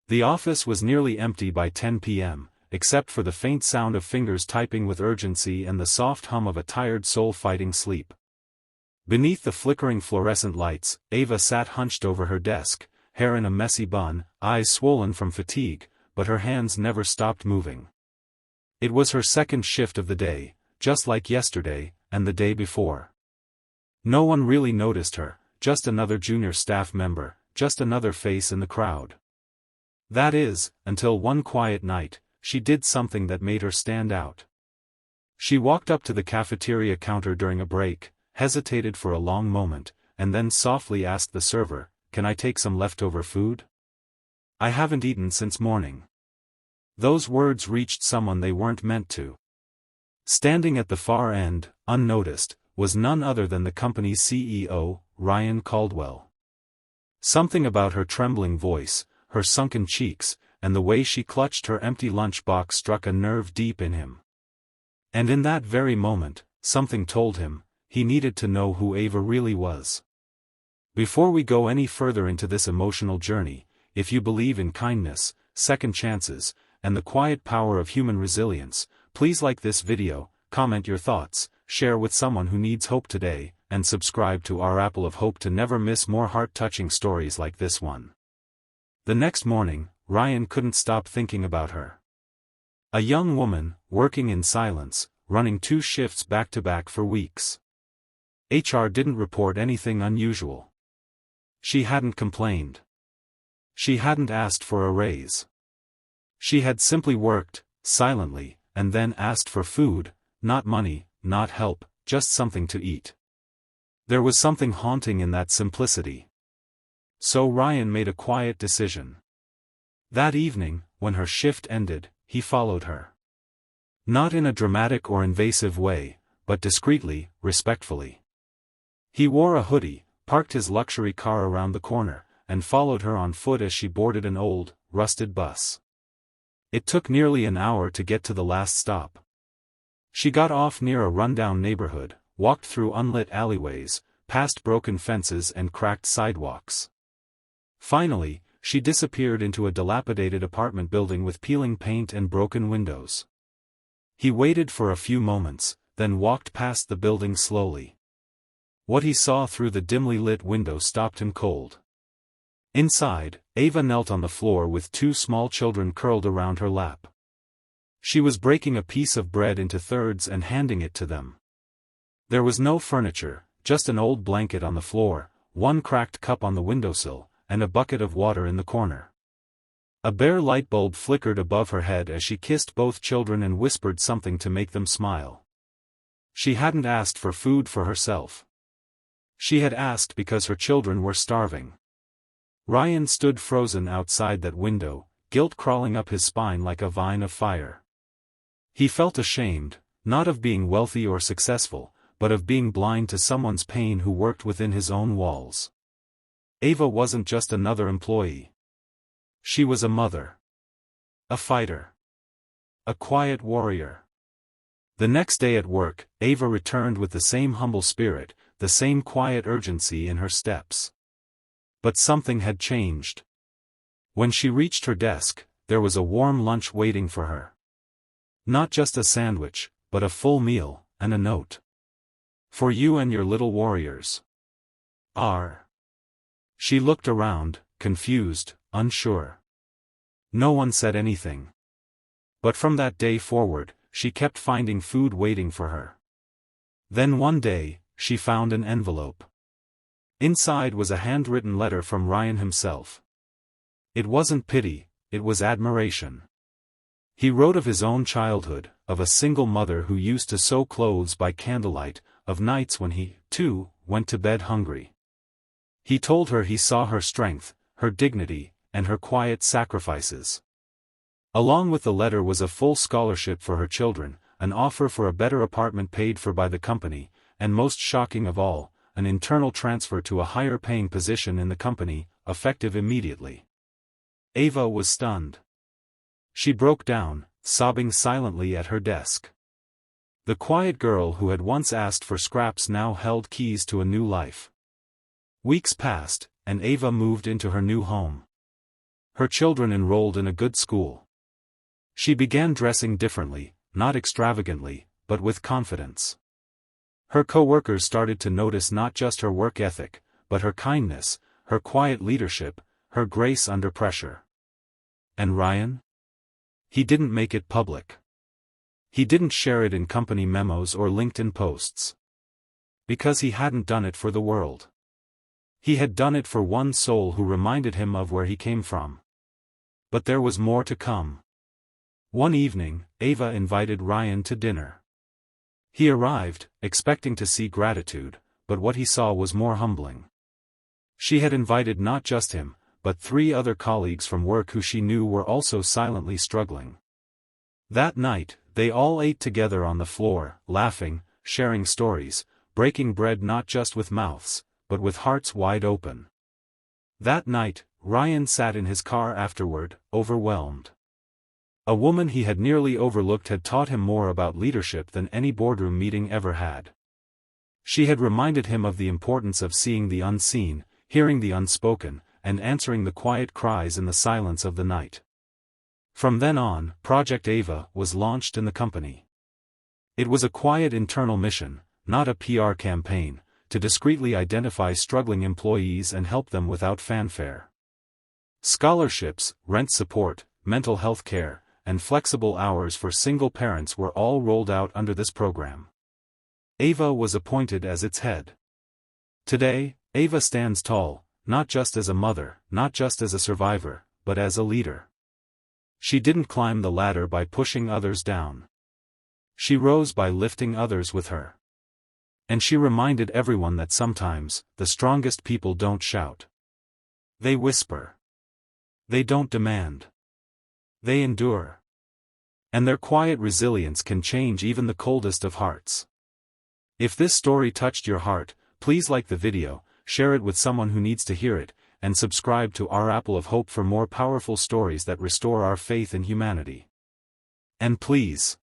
The office was nearly empty by 10 p.m., except for the faint sound of fingers typing with urgency and the soft hum of a tired soul fighting sleep. Beneath the flickering fluorescent lights, Ava sat hunched over her desk, hair in a messy bun, eyes swollen from fatigue, but her hands never stopped moving. It was her second shift of the day, just like yesterday, and the day before. No one really noticed her, just another junior staff member, just another face in the crowd. That is, until one quiet night, she did something that made her stand out. She walked up to the cafeteria counter during a break, hesitated for a long moment, and then softly asked the server, "Can I take some leftover food? I haven't eaten since morning." Those words reached someone they weren't meant to. Standing at the far end, unnoticed, was none other than the company's CEO, Ryan Caldwell. Something about her trembling voice, her sunken cheeks, and the way she clutched her empty lunchbox struck a nerve deep in him. And in that very moment, something told him, he needed to know who Ava really was. Before we go any further into this emotional journey, if you believe in kindness, second chances, and the quiet power of human resilience, please like this video, comment your thoughts, share with someone who needs hope today, and subscribe to our Apple of Hope to never miss more heart-touching stories like this one. The next morning, Ryan couldn't stop thinking about her. A young woman, working in silence, running 2 shifts back-to-back for weeks. HR didn't report anything unusual. She hadn't complained. She hadn't asked for a raise. She had simply worked, silently, and then asked for food, not money, not help, just something to eat. There was something haunting in that simplicity. So Ryan made a quiet decision. That evening, when her shift ended, he followed her. Not in a dramatic or invasive way, but discreetly, respectfully. He wore a hoodie, parked his luxury car around the corner, and followed her on foot as she boarded an old, rusted bus. It took nearly an hour to get to the last stop. She got off near a rundown neighborhood, walked through unlit alleyways, past broken fences and cracked sidewalks. Finally, she disappeared into a dilapidated apartment building with peeling paint and broken windows. He waited for a few moments, then walked past the building slowly. What he saw through the dimly lit window stopped him cold. Inside, Ava knelt on the floor with 2 small children curled around her lap. She was breaking a piece of bread into thirds and handing it to them. There was no furniture, just an old blanket on the floor, 1 cracked cup on the windowsill, and a bucket of water in the corner. A bare light bulb flickered above her head as she kissed both children and whispered something to make them smile. She hadn't asked for food for herself. She had asked because her children were starving. Ryan stood frozen outside that window, guilt crawling up his spine like a vine of fire. He felt ashamed, not of being wealthy or successful, but of being blind to someone's pain who worked within his own walls. Ava wasn't just another employee. She was a mother. A fighter. A quiet warrior. The next day at work, Ava returned with the same humble spirit, the same quiet urgency in her steps. But something had changed. When she reached her desk, there was a warm lunch waiting for her. Not just a sandwich, but a full meal, and a note. For you and your little warriors. R. She looked around, confused, unsure. No one said anything. But from that day forward, she kept finding food waiting for her. Then one day, she found an envelope. Inside was a handwritten letter from Ryan himself. It wasn't pity, it was admiration. He wrote of his own childhood, of a single mother who used to sew clothes by candlelight, of nights when he, too, went to bed hungry. He told her he saw her strength, her dignity, and her quiet sacrifices. Along with the letter was a full scholarship for her children, an offer for a better apartment paid for by the company, and most shocking of all, an internal transfer to a higher-paying position in the company, effective immediately. Ava was stunned. She broke down, sobbing silently at her desk. The quiet girl who had once asked for scraps now held keys to a new life. Weeks passed, and Ava moved into her new home. Her children enrolled in a good school. She began dressing differently, not extravagantly, but with confidence. Her co-workers started to notice not just her work ethic, but her kindness, her quiet leadership, her grace under pressure. And Ryan? He didn't make it public. He didn't share it in company memos or LinkedIn posts. Because he hadn't done it for the world. He had done it for one soul who reminded him of where he came from. But there was more to come. One evening, Ava invited Ryan to dinner. He arrived, expecting to see gratitude, but what he saw was more humbling. She had invited not just him, but 3 other colleagues from work who she knew were also silently struggling. That night, they all ate together on the floor, laughing, sharing stories, breaking bread not just with mouths, but with hearts wide open. That night, Ryan sat in his car afterward, overwhelmed. A woman he had nearly overlooked had taught him more about leadership than any boardroom meeting ever had. She had reminded him of the importance of seeing the unseen, hearing the unspoken, and answering the quiet cries in the silence of the night. From then on, Project Ava was launched in the company. It was a quiet internal mission, not a PR campaign, to discreetly identify struggling employees and help them without fanfare. Scholarships, rent support, mental health care, and flexible hours for single parents were all rolled out under this program. Ava was appointed as its head. Today, Ava stands tall, not just as a mother, not just as a survivor, but as a leader. She didn't climb the ladder by pushing others down. She rose by lifting others with her. And she reminded everyone that sometimes, the strongest people don't shout. They whisper. They don't demand. They endure. And their quiet resilience can change even the coldest of hearts. If this story touched your heart, please like the video, share it with someone who needs to hear it, and subscribe to our Apple of Hope for more powerful stories that restore our faith in humanity. And please,